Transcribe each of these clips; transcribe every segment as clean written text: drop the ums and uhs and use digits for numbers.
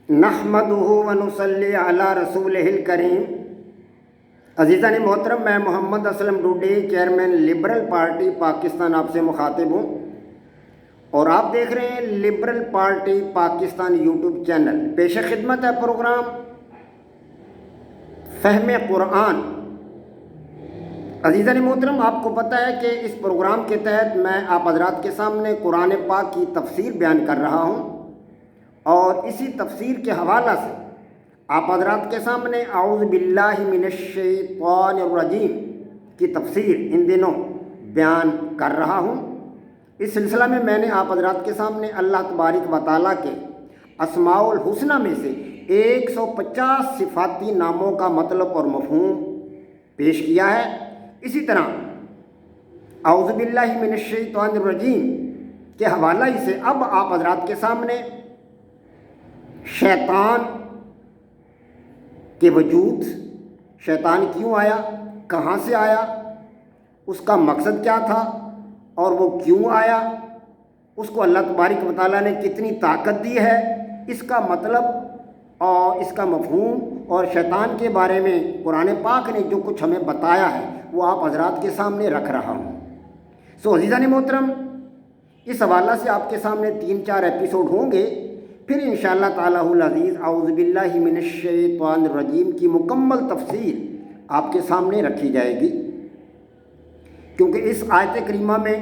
نحمدہ ونصلی علی رسولہ الکریم۔ عزیزان محترم، میں Muhammad Aslam Dodi, chairman liberal party Pakistan, آپ سے مخاطب ہوں اور آپ دیکھ رہے ہیں liberal party Pakistan YouTube channel. پیش خدمت ہے پروگرام فہم قرآن۔ عزیزان محترم، آپ کو پتہ ہے کہ اس پروگرام کے تحت میں آپ حضرات کے سامنے قرآن پاک کی تفسیر بیان کر رہا ہوں اور اسی تفسیر کے حوالہ سے آپ حضرات کے سامنے اعوذ باللہ من الشیطان الرجیم کی تفسیر ان دنوں بیان کر رہا ہوں۔ اس سلسلہ میں نے آپ حضرات کے سامنے اللہ تبارک و تعالیٰ کے اسماء الحسنہ میں سے 150 صفاتی ناموں کا مطلب اور مفہوم پیش کیا ہے۔ اسی طرح اعوذ باللہ من الشیطان الرجیم کے حوالہ سے اب آپ حضرات کے سامنے شیطان کے وجود، شیطان کیوں آیا، کہاں سے آیا، اس کا مقصد کیا تھا اور وہ کیوں آیا، اس کو اللہ تبارک و تعالیٰ نے کتنی طاقت دی ہے، اس کا مطلب اور اس کا مفہوم اور شیطان کے بارے میں قرآن پاک نے جو کچھ ہمیں بتایا ہے وہ آپ حضرات کے سامنے رکھ رہا ہوں۔ عزیزان محترم، اس حوالہ سے آپ کے سامنے 3-4 ایپیسوڈ ہوں گے، پھر انشاءاللہ تعالیٰ العزیز اعوذ باللہ من الشیطان الرجیم کی مکمل تفسیر آپ کے سامنے رکھی جائے گی، کیونکہ اس آیت کریمہ میں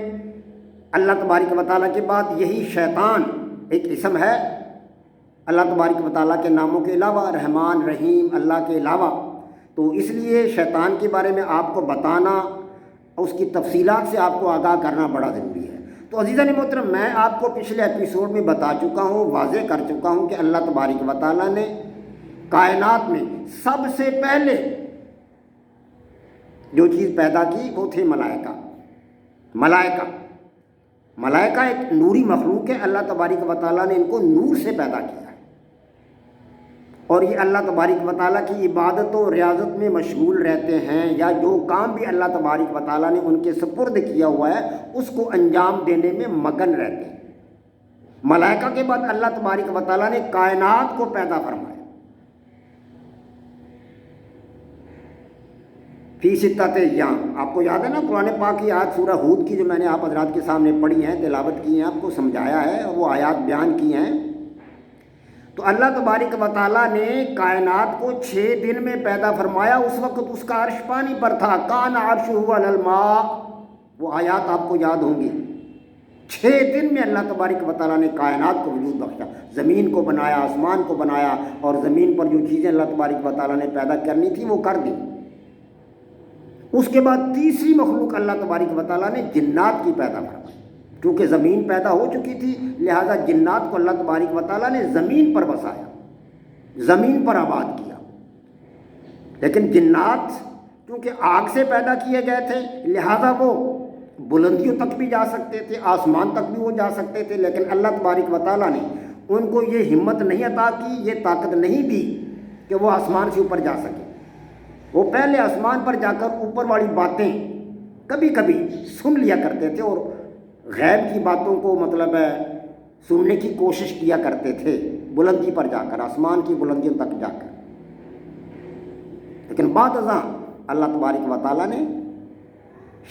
اللہ تبارک و تعالیٰ کے بعد یہی شیطان ایک اسم ہے۔ اللہ تبارک و تعالیٰ کے ناموں کے علاوہ رحمان رحیم اللہ کے علاوہ، تو اس لیے شیطان کے بارے میں آپ کو بتانا، اس کی تفصیلات سے آپ کو آگاہ کرنا بڑا ضروری ہے۔ تو عزیزان محترم، میں آپ کو پچھلے ایپیسوڈ میں بتا چکا ہوں، واضح کر چکا ہوں کہ اللہ تبارک و تعالیٰ نے کائنات میں سب سے پہلے جو چیز پیدا کی وہ تھے ملائکہ۔ ملائکہ ایک نوری مخلوق ہے، اللہ تبارک و تعالیٰ نے ان کو نور سے پیدا کیا ہے اور یہ اللہ تبارک و تعالیٰ کی عبادت و ریاضت میں مشغول رہتے ہیں، یا جو کام بھی اللہ تبارک و تعالیٰ نے ان کے سپرد کیا ہوا ہے اس کو انجام دینے میں مگن رہتے ہیں۔ ملائکہ کے بعد اللہ تبارک و تعالیٰ نے کائنات کو پیدا فرمایا۔ فی ستۃ ایام، آپ کو یاد ہے نا قرآن پاک کی آیت سورہ ہود کی جو میں نے آپ حضرات کے سامنے پڑھی ہیں، تلاوت کی ہیں، آپ کو سمجھایا ہے اور وہ آیات بیان کی ہیں۔ تو اللہ تبارک و تعالیٰ نے کائنات کو 6 دن میں پیدا فرمایا۔ اس وقت اس کا عرش پانی پر تھا، کان عرشہ علی الماء، وہ آیات آپ کو یاد ہوں گی۔ 6 دن میں اللہ تبارک و تعالیٰ نے کائنات کو وجود بخشا، زمین کو بنایا، آسمان کو بنایا، اور زمین پر جو چیزیں اللہ تبارک و تعالیٰ نے پیدا کرنی تھی وہ کر دی۔ اس کے بعد تیسری مخلوق اللہ تبارک و تعالیٰ نے جنات کی پیدا فرمائی، کیونکہ زمین پیدا ہو چکی تھی، لہذا جنات کو اللہ تبارک و تعالیٰ نے زمین پر بسایا، زمین پر آباد کیا۔ لیکن جنات کیونکہ آگ سے پیدا کیے گئے تھے، لہذا وہ بلندیوں تک بھی جا سکتے تھے، آسمان تک بھی وہ جا سکتے تھے، لیکن اللہ تبارک و تعالیٰ نے ان کو یہ ہمت نہیں عطا کی، یہ طاقت نہیں دی کہ وہ آسمان سے اوپر جا سکے۔ وہ پہلے آسمان پر جا کر اوپر والی باتیں کبھی کبھی سن لیا کرتے تھے اور غیب کی باتوں کو سننے کی کوشش کیا کرتے تھے، بلندی پر جا کر، آسمان کی بلندیوں تک جا کر۔ لیکن بعد ازاں اللہ تبارک و تعالیٰ نے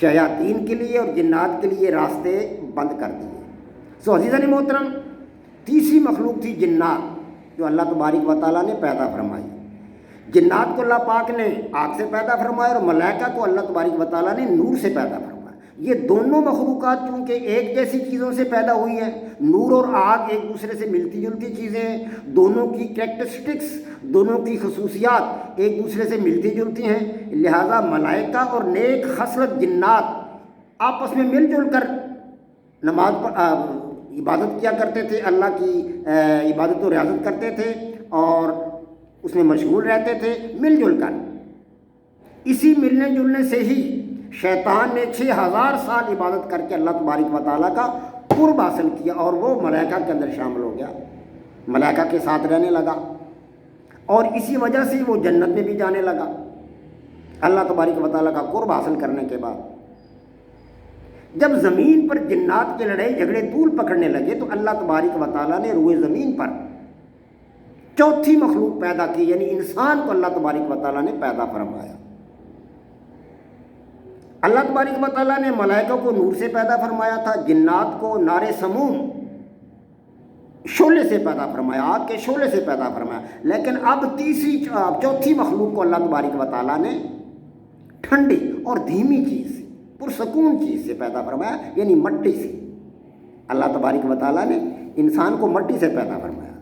شیاطین کے لیے اور جنات کے لیے راستے بند کر دیے۔ عزیزان محترم، تیسری مخلوق تھی جنات، جو اللہ تبارک و تعالیٰ نے پیدا فرمائی۔ جنات کو اللہ پاک نے آگ سے پیدا فرمایا اور ملائکہ کو اللہ تبارک و تعالیٰ نے نور سے پیدا فرمایا۔ یہ دونوں مخلوقات چونکہ ایک جیسی چیزوں سے پیدا ہوئی ہیں، نور اور آگ ایک دوسرے سے ملتی جلتی چیزیں ہیں، دونوں کی کریکٹرسٹکس، دونوں کی خصوصیات ایک دوسرے سے ملتی جلتی ہیں، لہذا ملائکہ اور نیک خصلت جنات آپس میں مل جل کر نماز پر عبادت کیا کرتے تھے، اللہ کی عبادت و ریاضت کرتے تھے اور اس میں مشغول رہتے تھے مل جل کر۔ اسی ملنے جلنے سے ہی شیطان نے 6000 سال عبادت کر کے اللہ تبارک و تعالیٰ کا قرب حاصل کیا اور وہ ملائکہ کے اندر شامل ہو گیا، ملائکہ کے ساتھ رہنے لگا، اور اسی وجہ سے وہ جنت میں بھی جانے لگا اللہ تبارک و تعالیٰ کا قرب حاصل کرنے کے بعد۔ جب زمین پر جنات کے لڑائی جھگڑے طول پکڑنے لگے تو اللہ تبارک و تعالیٰ نے روئے زمین پر चौथी मखलूक पैदा की, यानी इंसान को अल्लाह तबारक व तआला ने पैदा फरमाया। अल्लाह तबारक व तआला ने मलाइका को नूर से पैदा फरमाया था, जिन्नात को नारे समूम शोले से पैदा फरमाया, आग के शोले से पैदा फरमाया। लेकिन अब चौथी मखलूक को अल्लाह तबारक व तआला ने ठंडी और धीमी चीज़ से, पुरसकून चीज़ से पैदा फरमाया, यानी मट्टी से। अल्लाह तबारक व तआला ने इंसान को मट्टी से पैदा फरमाया,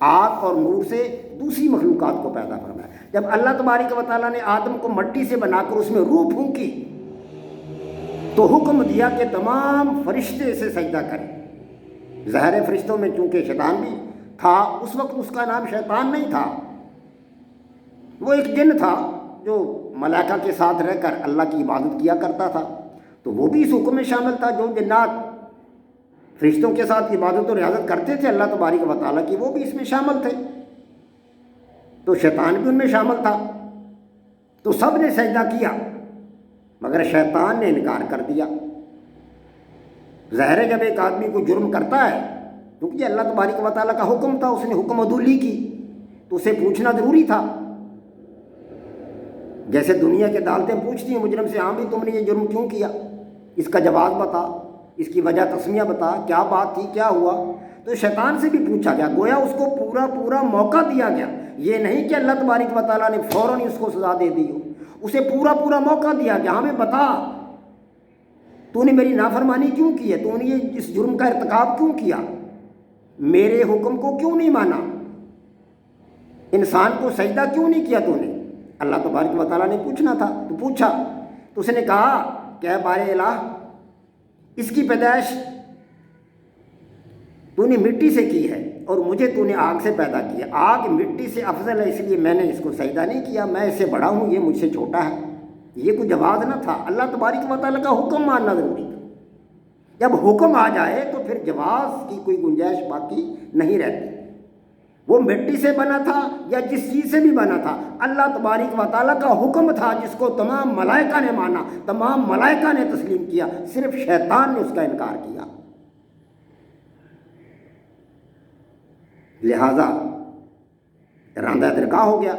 आग और नूर से दूसरी मखलूक़ात को पैदा फरमाया। जब अल्लाह तबारक व तआला ने आदम को मट्टी से बनाकर उसमें रूह फूंकी तो हुक्म दिया कि तमाम फरिश्ते इसे सजदा करें। ज़ाहिर फरिश्तों में चूँकि शैतान भी था, उस वक्त उसका नाम शैतान नहीं था, वो एक जिन था जो मलाइका के साथ रहकर अल्लाह की इबादत किया करता था। तो वो भी इस हुक्म में शामिल था। जो जिन्नात फरिश्तों के साथ इबादत और रियाजत करते थे अल्लाह तबारक व तआला की, वो भी इसमें शामिल थे। तो शैतान भी उनमें शामिल था। तो सब ने सजदा किया, मगर शैतान ने इनकार कर दिया। ज़ाहिर है जब एक आदमी को जुर्म करता है, क्योंकि अल्लाह तबारक व तआला का हुक्म था, उसने हुक्म अदूली की, तो उसे पूछना ज़रूरी था। जैसे दुनिया की अदालतें पूछती हैं मुजरिम से, हाँ भी तुमने ये जुर्म क्यों किया, इसका जवाब बता, इसकी वजह तस्मिया बता, क्या बात थी, क्या हुआ। तो शैतान से भी पूछा गया, गोया उसको पूरा पूरा मौका दिया गया। ये नहीं कि अल्लाह तबारक व तआला ने फ़ौरन ही उसको सज़ा दे दी हो, उसे पूरा पूरा मौका दिया गया। हमें बता, तूने मेरी नाफरमानी क्यों की है, तूने ये इस जुर्म का इर्तिकाब क्यों किया, मेरे हुक्म को क्यों नहीं माना, इंसान को सजदा क्यों नहीं किया तूने। अल्लाह तबारक व तआला ने पूछना था, तो पूछा। तो उसने कहा क्या बारे इलाह, इसकी पैदाइश तूने मिट्टी से की है और मुझे तूने आग से पैदा किया। आग मिट्टी से अफजल है, इसलिए मैंने इसको सजदा नहीं किया, मैं इससे बड़ा हूँ, ये मुझसे छोटा है। ये कोई जवाब न था। अल्लाह तबारक व तआला का हुक्म मानना ज़रूरी था। जब हुक्म आ जाए तो फिर जवाब की कोई गुंजाइश बाकी नहीं रहती। वो मिट्टी से बना था या जिस चीज़ से भी बना था, अल्लाह तबारक व तआला का हुक्म था, जिसको तमाम मलाइका ने माना, तमाम मलाइका ने तस्लीम किया, सिर्फ शैतान ने उसका इनकार किया। लिहाजा रांदा दरगाह हो गया।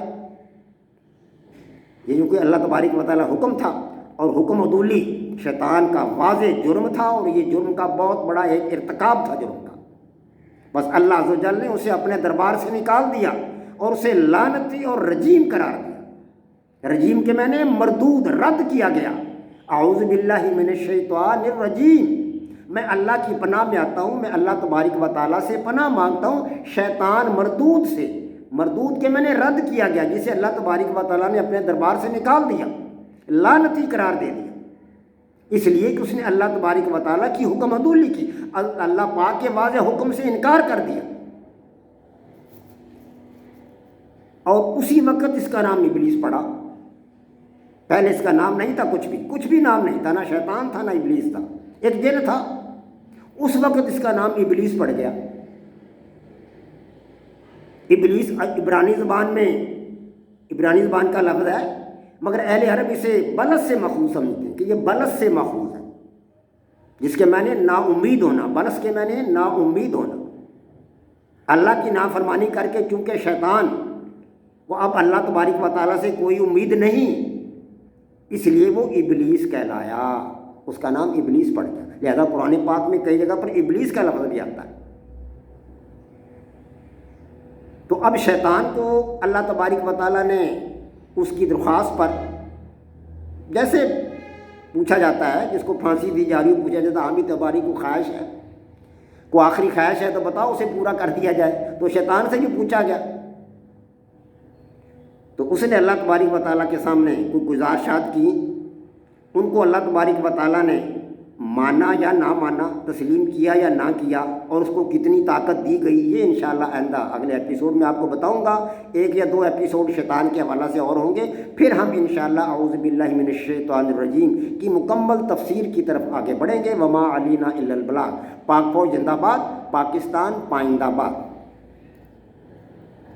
ये क्योंकि अल्लाह तबारक व तआला हुक्म था और हुक्म अदूली शैतान का वाज़े जुर्म था, और ये जुर्म का बहुत बड़ा एक इर्तिकाब था जुर्म का। बस अल्लाह अज़्ज़ व जल ने उसे अपने दरबार से निकाल दिया और उसे लानती और रजीम करार दिया। रजीम के मैंने मरदूद, रद्द किया गया। आऊज़ु बिल्लाहि मिनश शैतानिर रजीम, मैं अल्लाह की पनाह में आता हूँ, मैं अल्लाह तबारक व तआला से पनाह मांगता हूँ शैतान मरदूद से। मरदूद के मैंने रद्द किया गया, जिसे अल्लाह तबारक व तआला ने अपने दरबार से निकाल दिया, लानती करार दे दिया, इसलिए कि उसने अल्लाह तबारक व तआला की हुक्म अदूली की, अल्लाह पाक के वाज़े हुक्म से इनकार कर दिया। और उसी वक्त इसका नाम इब्लीस पड़ा। पहले इसका नाम नहीं था, कुछ भी नाम नहीं था, ना शैतान था ना इब्लीस था, एक जिन था। उस वक्त इसका नाम इब्लीस पड़ गया। इब्लीस इब्रानी ज़बान का लफ्ज़ है, मगर अहले अरब इसे बलस से मखूज़ समझते हैं कि ये बलस से मखूज़ है, जिसके माने नाउम्मीद होना। बलस के माने नाउम्मीद होना। अल्लाह की नाफरमानी करके चूँकि शैतान को अब अल्लाह तबारक व तआला से कोई उम्मीद नहीं, इसलिए वो इब्लीस कहलाया, उसका नाम इब्लीस पड़ गया। लिहाजा कुरान पाक में कई जगह पर इब्लीस का लफ्ज़ भी आता है। तो अब शैतान को अल्लाह तबारक व तआला ने उसकी दरख्वास्त पर, जैसे पूछा जाता है जिसको फांसी दी जा रही हो, पूछा जाता है आमी तबारी को ख्वाहिश है, को आखिरी ख्वाहिश है तो बताओ, उसे पूरा कर दिया जाए। तो शैतान से भी पूछा गया, तो उसने अल्लाह तबारक व तआला के सामने कोई गुज़ारिशात की। उनको अल्लाह तबारक व तआला ने माना या ना माना, तस्लीम किया या ना किया, और उसको कितनी ताकत दी गई, ये इंशाअल्लाह आइंदा अगले एपिसोड में आपको बताऊंगा। 1 या 2 एपिसोड शैतान के हवाला से और होंगे, फिर हम इंशाअल्लाह औज़ु बिल्लाहि मिनश शैतानिर रजीम की मुकम्मल तफसीर की तरफ आगे बढ़ेंगे। वमा अलीना इल्लल बलाग। पाक फौज जिंदाबाद, पाकिस्तान पाइंदाबाद।